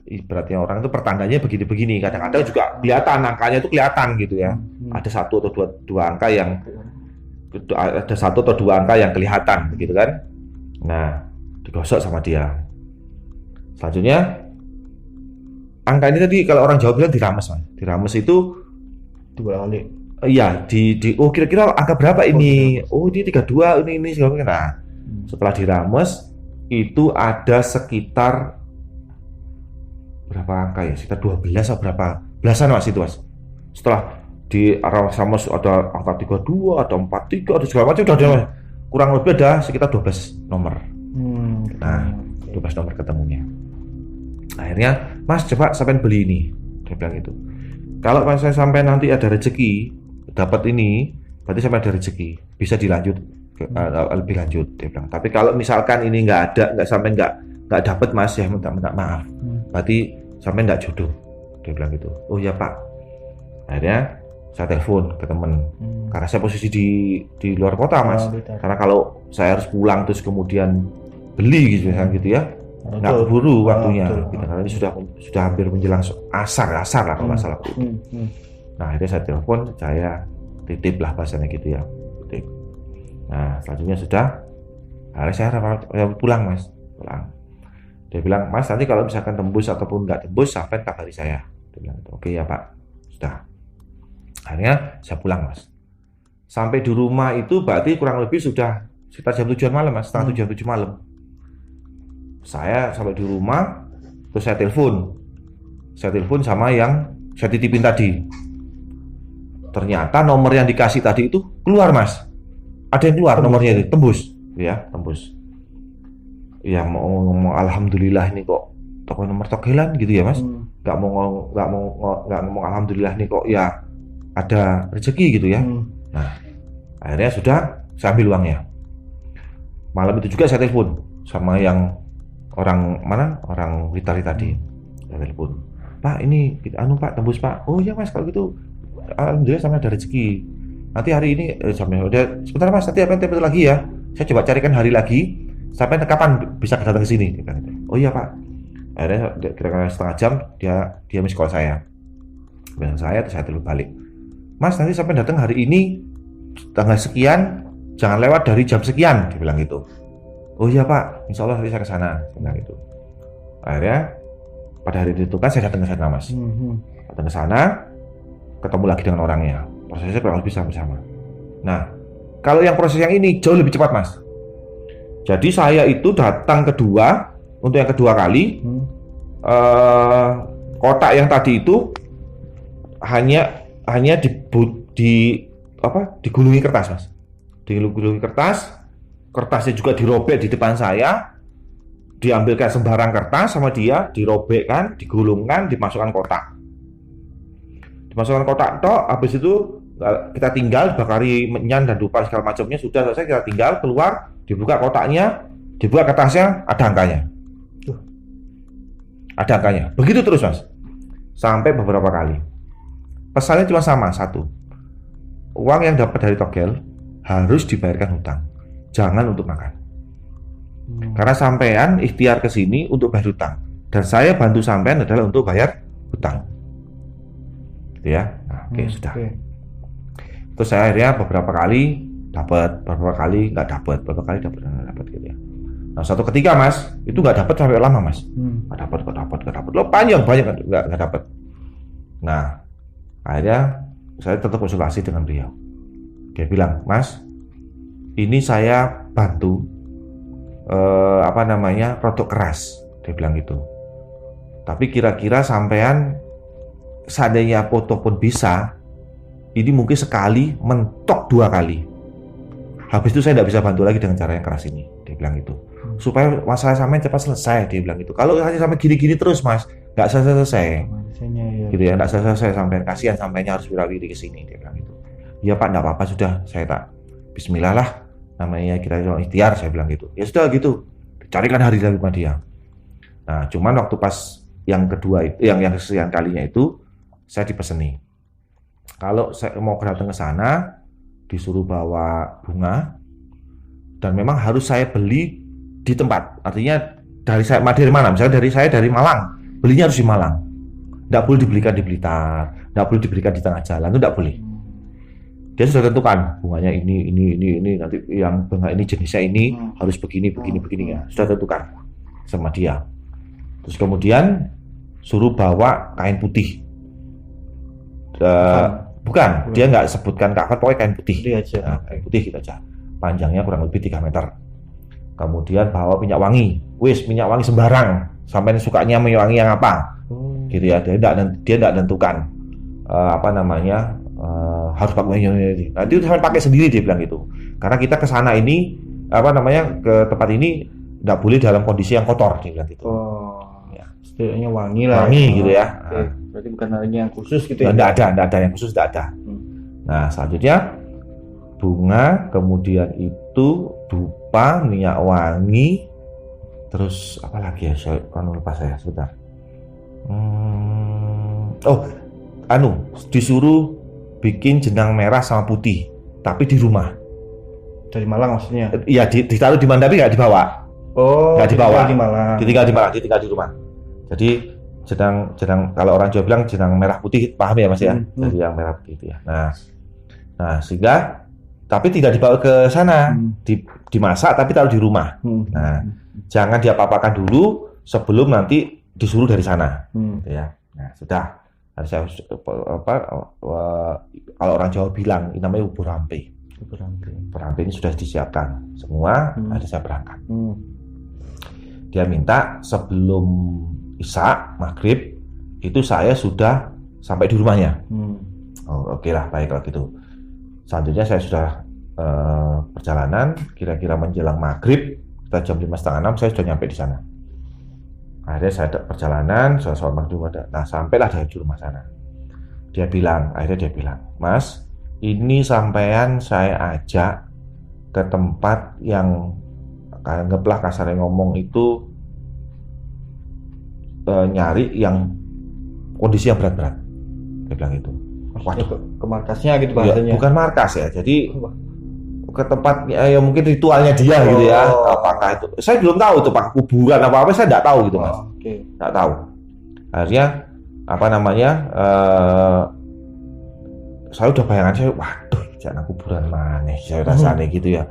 ibaratnya orang itu pertandanya begini-begini. Kadang-kadang juga kelihatan angkanya itu kelihatan gitu ya. Ada 1 atau 2 angka yang kelihatan begitu kan. Nah, digosok sama dia. Selanjutnya angka ini tadi kalau orang Jawa bilang dirames mas. Dirames itu dibalik. Iya, kira-kira angka berapa ini? Oh, ini 32, ini segala macam. Nah, setelah dirames itu ada sekitar berapa angka ya? Sekitar 12 atau berapa? Belasan mas itu mas. Setelah di rames ada angka 32, ada 43, ada segala macam udah ada mas. Kurang lebih ada sekitar 12 nomor. Nah, 12 nomor ketemunya. Akhirnya, mas coba sampai beli ini. Dia bilang itu. Kalau pas saya sampai nanti ada rezeki dapat ini, berarti sampai ada rezeki, bisa dilanjut lebih lanjut. Dia bilang. Tapi kalau misalkan ini nggak dapat mas, ya minta maaf. Berarti sampai nggak jodoh. Dia bilang gitu. Oh ya pak. Akhirnya saya telepon ke temen, karena saya posisi di luar kota mas. Karena kalau saya harus pulang terus kemudian beli gitu ya, nggak keburu waktunya. Gitu. Karena ini sudah hampir menjelang asar lah kalau nggak salah. Nah, akhirnya saya telepon, saya titip lah bahasanya gitu ya. Titip. Nah, selanjutnya akhirnya saya pulang mas. Dia bilang, mas nanti kalau misalkan tembus ataupun nggak tembus, sampai kabari saya. Dia bilang, oke ya pak, sudah. Akhirnya saya pulang mas. Sampai di rumah itu berarti kurang lebih sudah sekitar jam 7 malam mas, setengah 7 malam. Saya sampai di rumah, terus saya telepon sama yang saya titipin tadi. Ternyata nomor yang dikasih tadi itu keluar mas, ada yang keluar nomornya itu tembus. Ya mau ngomong alhamdulillah ini kok toko nomor togelan gitu ya mas. Nggak mau ngomong alhamdulillah nih kok ya ada rezeki gitu ya. Nah, akhirnya sudah saya ambil uangnya. Malam itu juga saya telepon sama yang orang Witali tadi. Saya telepon, pak ini pak tembus pak. Oh ya mas, kalau gitu alhamdulillah sampai ada rezeki. Nanti hari ini sampai udah sebentar mas, nanti apa lagi ya. Saya coba carikan hari lagi sampai kapan bisa datang ke sini. Oh iya pak. Akhirnya kira-kira setengah jam dia miss call saya. Terus saya telepon balik. Mas nanti sampai datang hari ini tanggal sekian, jangan lewat dari jam sekian, dia bilang gitu. Oh iya pak, insya Allah nanti saya kesana, dia bilang gitu. Akhirnya pada hari itu kan saya datang ke sana mas. Datang ke sana, ketemu lagi dengan orangnya. Prosesnya kurang lebih sama-sama. Nah, kalau yang proses yang ini jauh lebih cepat mas. Jadi saya itu datang untuk yang kedua kali, kotak yang tadi itu hanya digulungi kertas mas. Digulungi kertasnya juga dirobek di depan saya, diambilkan sembarang kertas sama dia, dirobekkan, digulungkan, dimasukkan kotak. Dimasukkan kotak tok, habis itu kita tinggal bakari menyan dan dupa segala macamnya sudah selesai, kita tinggal keluar, dibuka kotaknya, dibuka kertasnya, ada angkanya. Ada angkanya. Begitu terus mas. Sampai beberapa kali. Pesannya cuma sama, satu. Uang yang dapat dari togel harus dibayarkan hutang. Jangan untuk makan. Karena sampean ikhtiar ke sini untuk bayar hutang. Dan saya bantu sampean adalah untuk bayar hutang. Gitu ya. Nah, oke, sudah. Terus saya akhirnya beberapa kali dapat, beberapa kali nggak dapat, beberapa kali dapat gitu ya. Nah, satu ketika mas, itu nggak dapat sampai lama mas. Nggak dapat. Lo panjang banyak nggak dapat. Nah, akhirnya saya tetap konsultasi dengan beliau. Dia bilang, Mas, ini saya bantu produk keras. Dia bilang gitu. Tapi kira-kira sampean seandainya foto pun bisa, ini mungkin sekali mentok 2 kali. Habis itu saya tidak bisa bantu lagi dengan cara yang keras ini. Dia bilang gitu. Supaya masalah sampean cepat selesai. Dia bilang gitu. Kalau hanya sampai gini-gini terus, Mas, nggak selesai. Ya. Gitu ya, nggak selesai sampai kasihan sampainya harus wirawiri ke sini. Dia bilang gitu. Ya Pak, nggak apa-apa sudah, saya tak Bismillah lah, namanya kita ikhtiar, saya bilang gitu. Ya sudah gitu, carikan hari lagi sama dia. Nah, cuman waktu pas yang kedua itu, yang kesekian kalinya itu, saya dipeseni. Kalau saya mau datang ke sana, disuruh bawa bunga, dan memang harus saya beli di tempat. Artinya dari mana? Misalnya dari Malang, belinya harus di Malang. Nggak boleh dibelikan di Blitar, nggak boleh dibelikan di tengah jalan, itu nggak boleh. Dia sudah tentukan bunganya ini nanti yang bunga ini jenisnya ini harus begini ya, sudah tentukan sama dia. Terus kemudian suruh bawa kain putih. Bukan, dia nggak sebutkan kafan, pokoknya kain putih. Nah, kain putih gitu aja. Panjangnya kurang lebih 3 meter. Kemudian bawa minyak wangi. Minyak wangi sembarang. Sampai sukanya minyak wangi yang apa? Gitu ya. Dia tidak tentukan harus pakai ini. Nah, itu sampai pakai sendiri dia bilang gitu. Karena kita ke sana ini ke tempat ini nggak boleh dalam kondisi yang kotor dia bilang gitu. Setidaknya wangi lah. Wangi gitu ya. Nah, berarti bukan hanya yang khusus gitu ya? Nggak ada yang khusus, nggak ada. Nah, selanjutnya bunga, kemudian itu dupa, minyak wangi, terus apa lagi ya? Saya lupa saya sebentar. Disuruh bikin jenang merah sama putih, tapi di rumah. Dari Malang maksudnya? Iya, ditaruh di mana tapi nggak dibawa. Nggak dibawa. Ditinggal di rumah. Jadi jenang kalau orang Jawa bilang jenang merah putih, paham ya Mas ya? Jadi yang merah putih itu ya. Nah sehingga tapi tidak dibawa ke sana, dimasak tapi taruh di rumah. Nah, jangan diapa-apakan dulu sebelum nanti disuruh dari sana. Gitu ya. Nah, sudah. Kalau orang Jawa bilang ini namanya ubur rampe. Ubur rampe ini sudah disiapkan semua, ada saya berangkat. Dia minta sebelum Isya, maghrib itu saya sudah sampai di rumahnya. Oke lah, baik kalau gitu. Selanjutnya saya sudah perjalanan, kira-kira menjelang maghrib, kita jam 5:30, saya sudah nyampe di sana. Akhirnya saya ada perjalanan, saya sholat maghrib. Nah, sampailah di rumah sana. Akhirnya dia bilang, Mas, ini sampean saya ajak ke tempat yang anggaplah kasarnya ngomong itu nyari yang kondisi yang berat-berat. Dia bilang itu. Waduh, ke markasnya gitu bahasanya. Ya, bukan markas ya. Jadi ke tempat ya mungkin ritualnya dia gitu ya. Apakah itu? Saya belum tahu itu pakai kuburan apa saya enggak tahu gitu, Mas. Enggak tahu. Akhirnya saya udah bayangan saya, waduh, jangan kuburan mana saya rasanya gitu ya.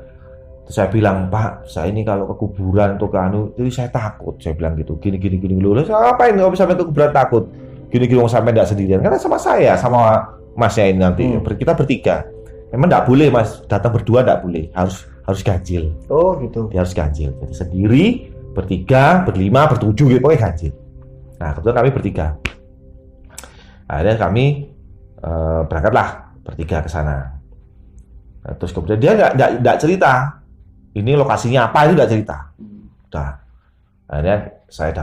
Terus saya bilang, Pak, saya ini kalau ke kuburan atau ke itu saya takut. Saya bilang gitu, gini loh. Saya ngapain nggak bisa sampai ke kuburan takut? Gini mau sampai nggak sendirian? Karena sama saya, sama Masnya ini nanti kita bertiga. Memang nggak boleh Mas, datang berdua nggak boleh, harus ganjil. Oh gitu. Dia harus ganjil. Jadi sendiri, bertiga, berlima, bertujuh gitu, pokoknya ganjil. Nah kebetulan kami bertiga. Akhirnya kami berangkatlah bertiga ke sana. Nah, terus kemudian dia nggak cerita. Ini lokasinya apa itu nggak cerita. Udah. Akhirnya saya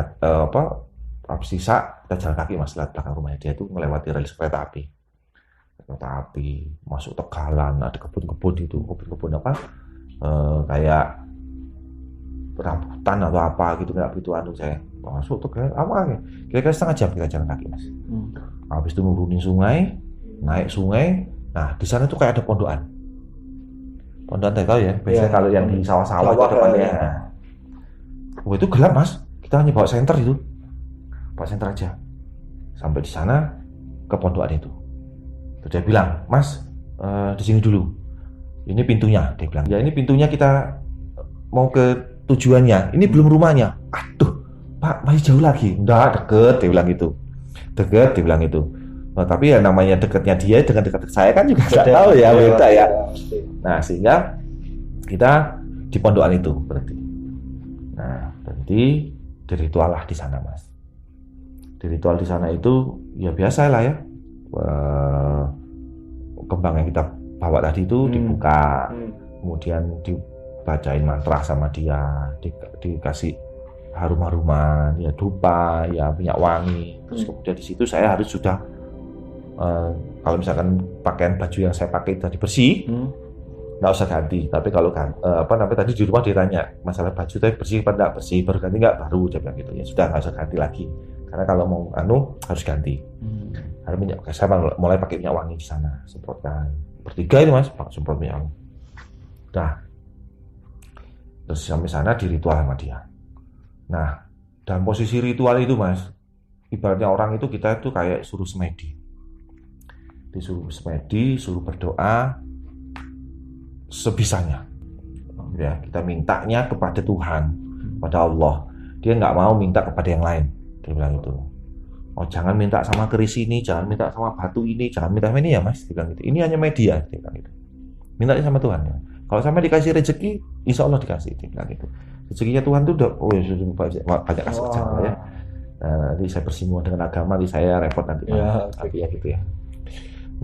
habis sisa kita jalan kaki Mas, lihat belakang rumahnya dia itu melewati rel kereta api. Kereta api masuk Tegalan, ada kebun-kebun itu, kebun-kebun apa? Kayak rambutan atau apa gitu, nggak begitu saya. Masuk Tegalan, kira-kira setengah jam kita jalan kaki Mas. Habis itu nurunin sungai, naik sungai. Nah di sana tuh kayak ada pondokan. Pondokan tahu ya, biasanya kalau yang di sawah-sawah itu depannya. Itu gelap Mas, kita hanya bawa senter itu, bawa senter aja. Sampai di sana ke pondokan itu. Terus dia bilang, Mas, di sini dulu. Ini pintunya, dia bilang. Ya ini pintunya kita mau ke tujuannya. Ini belum rumahnya. Aduh, Pak, masih jauh lagi. Enggak, deket, dia bilang gitu. Deket, dia bilang itu. Nah, tapi ya namanya dekatnya dia dengan dekat saya kan juga nggak Beda, tahu ya, beda, beda ya. pasti. Nah, sehingga kita di pondokan itu berarti. Nah, berarti di ritual lah di sana, Mas. Di ritual di sana itu ya biasa lah ya. Kembang yang kita bawa tadi itu dibuka, kemudian dibacain mantra sama dia, dikasih harum-haruman, ya dupa, ya minyak wangi. Terus kemudian di situ saya harus sudah kalau misalkan pakaian baju yang saya pakai tadi bersih, nggak usah ganti. Tapi kalau tadi di rumah ditanya masalah baju tadi bersih apa enggak, bersih baru ganti nggak, baru dia bilang gitu ya, sudah nggak usah ganti lagi karena kalau mau harus ganti. Harus saya mulai pakai minyak wangi di sana, semprotkan bertiga itu Mas, semprot minyak wangi. Nah, terus sampai sana di ritual sama dia. Nah, dalam posisi ritual itu Mas, ibaratnya orang itu kita itu kayak suruh semedi, disuruh semedi, suruh berdoa sebisanya. Ya, kita mintanya kepada Tuhan, pada Allah. Dia nggak mau minta kepada yang lain. Dia bilang itu. Oh, jangan minta sama keris ini, jangan minta sama batu ini, jangan minta ini ya Mas. Dia bilang gitu. Ini hanya media. Dia bilang gitu. Mintanya sama Tuhan. Ya. Kalau sampai dikasih rezeki, insya Allah dikasih. Dia bilang gitu. Rezekinya Tuhan tuh udah, banyak kasih rezeki ya. Nah, nanti saya bersinggungan dengan agama, nanti saya repot nanti. Ya gitu ya.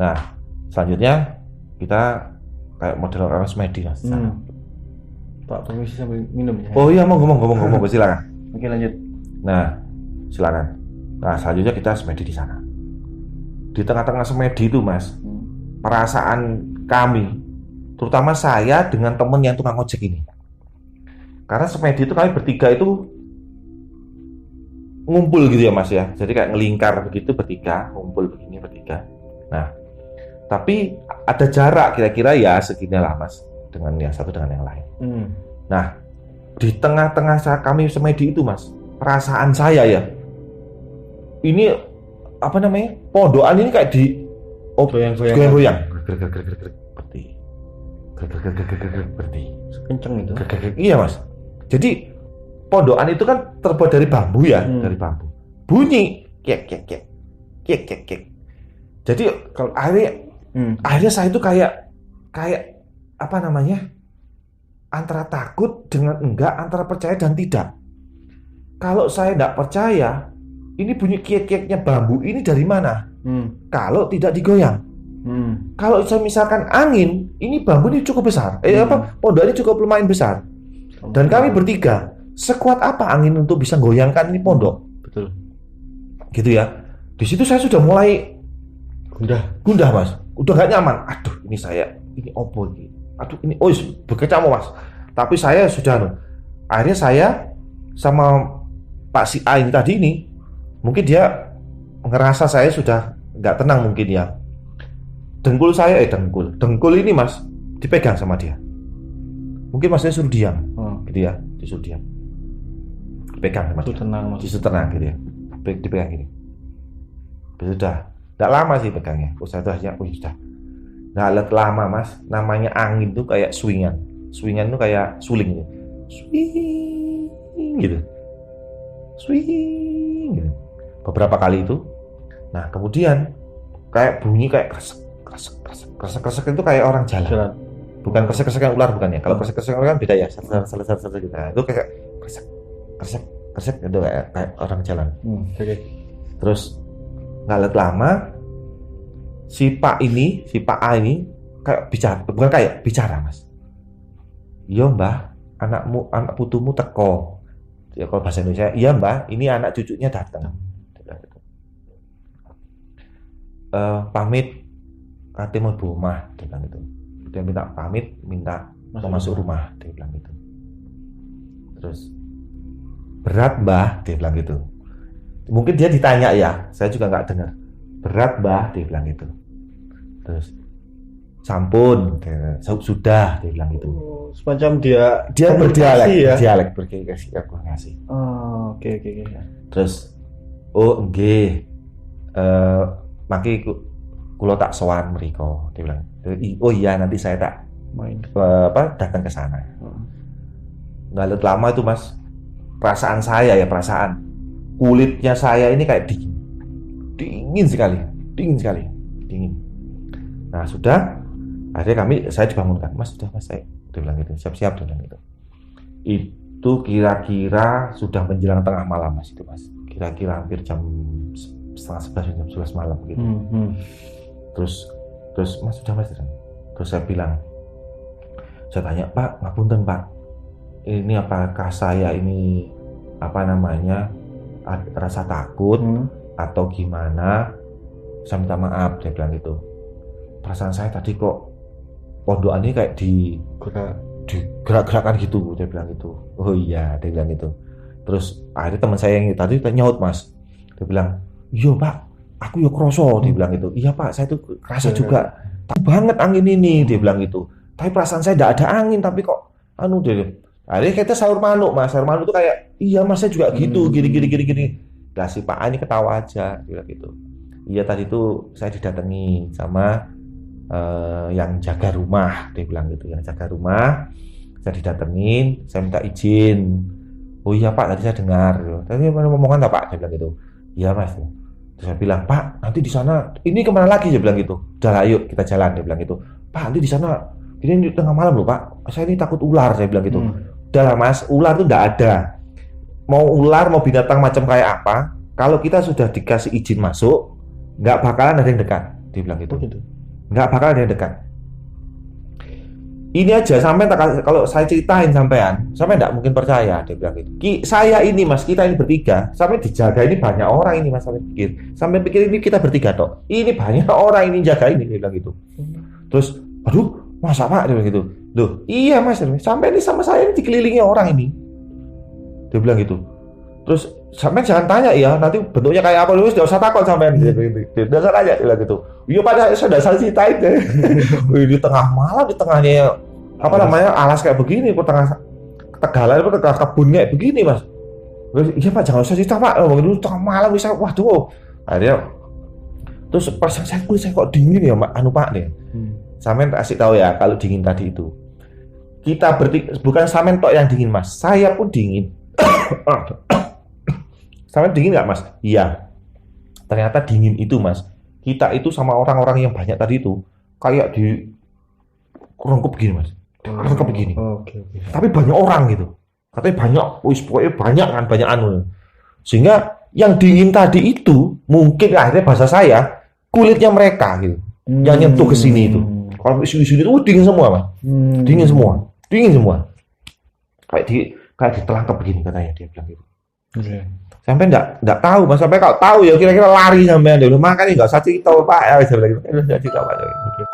Nah, selanjutnya kita kayak model orang semedi Mas. Pak, permisi sambil minum ya. Oh iya, mau ngomong, silakan. Oke, lanjut. Nah, silakan. Nah, selanjutnya kita semedi di sana. Di tengah-tengah semedi itu, Mas, perasaan kami, terutama saya dengan temen yang tukang ojek ini. Karena semedi itu kami bertiga itu ngumpul gitu ya, Mas ya. Jadi kayak ngelingkar begitu bertiga, ngumpul begini bertiga. Nah, tapi ada jarak kira-kira ya segini lah Mas, dengan yang satu dengan yang lain. Nah, di tengah-tengah kami semedi itu Mas, perasaan saya ya, ini apa namanya, pondokan ini kayak di goyang-goyang, berarti kenceng itu. Iya Mas. Jadi pondokan itu kan terbuat dari bambu ya, dari bambu. Bunyi kek. Jadi kalau akhirnya saya itu kayak apa namanya, antara takut dengan enggak, antara percaya dan tidak. Kalau saya enggak percaya, ini bunyi kiek-kieknya bambu ini dari mana? Kalau tidak digoyang. Kalau saya misalkan angin, ini bambu ini cukup besar. Pondok ini cukup lumayan besar. Dan kami bertiga, sekuat apa angin untuk bisa goyangkan ini pondok? Betul. Gitu ya. Di situ saya sudah mulai gundah Mas. Udah gak nyaman. Aduh, ini opo ini. Aduh, ini berkecamuk Mas. Tapi saya sudah akhirnya saya sama Pak si A ini tadi ini, mungkin dia ngerasa saya sudah nggak tenang mungkin ya. Dengkul ini Mas dipegang sama dia. Mungkin Mas saya suruh diam, gitu ya, disuruh diam. Dipegang sama dia. Disuruh tenang gitu ya. Dipegang gini. Sudah, nggak lama sih pegangnya. Saya hanya, sudah. Nggak lama Mas, namanya angin tuh kayak swingan. Swingan tuh kayak suling gitu. Swing gitu. Swing gitu. Beberapa kali itu. Nah, kemudian kayak bunyi kayak kresek itu kayak orang jalan. Bukan kresek ular bukan ya. Kalau kresek ular kan beda ya. Selesai gitu. Nah, itu kayak kresek itu kayak orang jalan. Terus nggak lama si Pak A ini kayak bicara Mas. Iya Mbah, anak putumu teko. Ya kalau bahasa Indonesia, iya Mbah, ini anak cucunya datang. Pamit kate mau rumah, dia bilang gitu. Dia minta pamit, minta masuk rumah, dia bilang gitu. Terus berat Mbah, dia bilang gitu. Mungkin dia ditanya ya, saya juga nggak dengar. Berat Mbah, dia bilang gitu. Terus sampun, sudah, dia bilang gitu. Semacam dia berdialek berkomunikasi. Oke. Terus nggih, maki kula tak sowan mriko, dia bilang. Oh iya, nanti saya tak datang ke sana. Nggak lama itu Mas, perasaan kulitnya saya ini kayak dingin sekali, dingin sekali, dingin. Nah sudah, akhirnya saya dibangunkan, Mas sudah Mas, saya dia bilang gitu, siap-siap, dia bilang gitu. Itu kira-kira sudah menjelang tengah malam Mas, itu Mas, kira-kira hampir jam setengah 11, jam 11 malam gitu. Terus Mas sudah Mas, terus saya bilang, saya tanya, Pak, ngapunten Pak, ini apakah saya ini apa namanya rasa takut atau gimana? Saya minta maaf, dia bilang gitu. Perasaan saya tadi kok pondokan ini kayak digerak-gerakan gitu, dia bilang gitu. Oh iya, dia bilang gitu. Terus akhirnya teman saya yang tadi nyaut Mas, dia bilang, iya Pak, aku ya kroso, dia bilang gitu. Iya Pak, saya tuh kerasa juga, tapi banget angin ini, dia bilang gitu. Tapi perasaan saya tidak ada angin, tapi kok dia. Akhirnya kita sayur manuk Mas, sayur manuk tuh kayak, iya Mas saya juga gitu, gini. Lah si Pak A ini ketawa aja, dia bilang gitu. Iya tadi tuh saya didatangi sama yang jaga rumah, dia bilang gitu, yang jaga rumah, saya didatengin, saya minta izin. Oh iya Pak, tadi saya dengar. Tadi mana ngomongan tak Pak? Dia bilang gitu. Iya Mas. Terus saya bilang, Pak, nanti di sana, ini kemana lagi? Dia bilang gitu. Udah lah, yuk kita jalan. Dia bilang gitu. Pak, nanti di sana, ini tengah malam loh Pak. Saya ini takut ular, saya bilang gitu. Udah lah Mas, ular tuh enggak ada. Mau ular, mau binatang macam kayak apa, kalau kita sudah dikasih izin masuk, nggak bakalan ada yang dekat. Dia bilang gitu. Nggak bakalan ada yang dekat. Ini aja sampai kalau saya ceritain sampean nggak mungkin percaya, dia bilang gitu. Saya ini Mas, kita ini bertiga, sampai dijaga ini banyak orang ini Mas, sampai pikir ini kita bertiga toh. Ini banyak orang ini jaga ini, dia bilang gitu. Terus, aduh, masa Pak, dia bilang gitu. Loh, iya Mas, sampai ini sama saya ini dikelilingi orang ini. Dia bilang gitu. Terus sampai jangan tanya ya, nanti bentuknya kayak apa, lu enggak usah takut sampean gitu. Enggak usah tanya, bilang gitu. Iya Pak, saya sudah ceritain deh. Di tengah malam, di tengahnya apa namanya alas kayak begini, kok tengah Tegalan, tengah kebun kayak begini Mas. Iya Pak, jangan usah cerita Pak, dulu tengah malam bisa, waduh. Akhirnya terus perasaan saya kulit saya kok dingin ya Pak, Pak nih. Sampean kasih tahu ya kalau dingin tadi itu. Kita bukan sampean tok yang dingin Mas, saya pun dingin. Sampean dingin nggak Mas? Iya. Ternyata dingin itu Mas. Kita itu sama orang-orang yang banyak tadi itu kayak di rongkup begini Mas. Rongkup begini. Okay. Tapi banyak orang gitu. Katanya banyak, pokoknya banyak kan, banyak anu. Sehingga yang dingin tadi itu mungkin akhirnya bahasa saya kulitnya mereka gitu. Yang nyentuh ke sini itu. Kalau di sini itu dingin semua Mas. Dingin semua. Kayak ditelangkap begini katanya, dia bilang gitu. Sampai enggak tahu Mas, sampai kalau tahu ya kira-kira lari sampai dulu, makanya enggak usah cerita Pak ya, saya bilang gitu. Enggak cerita Pak. Waalaikumsalam.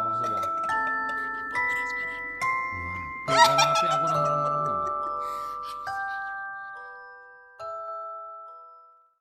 Salam sih, Bang. Kenapa aku orang merem-merem?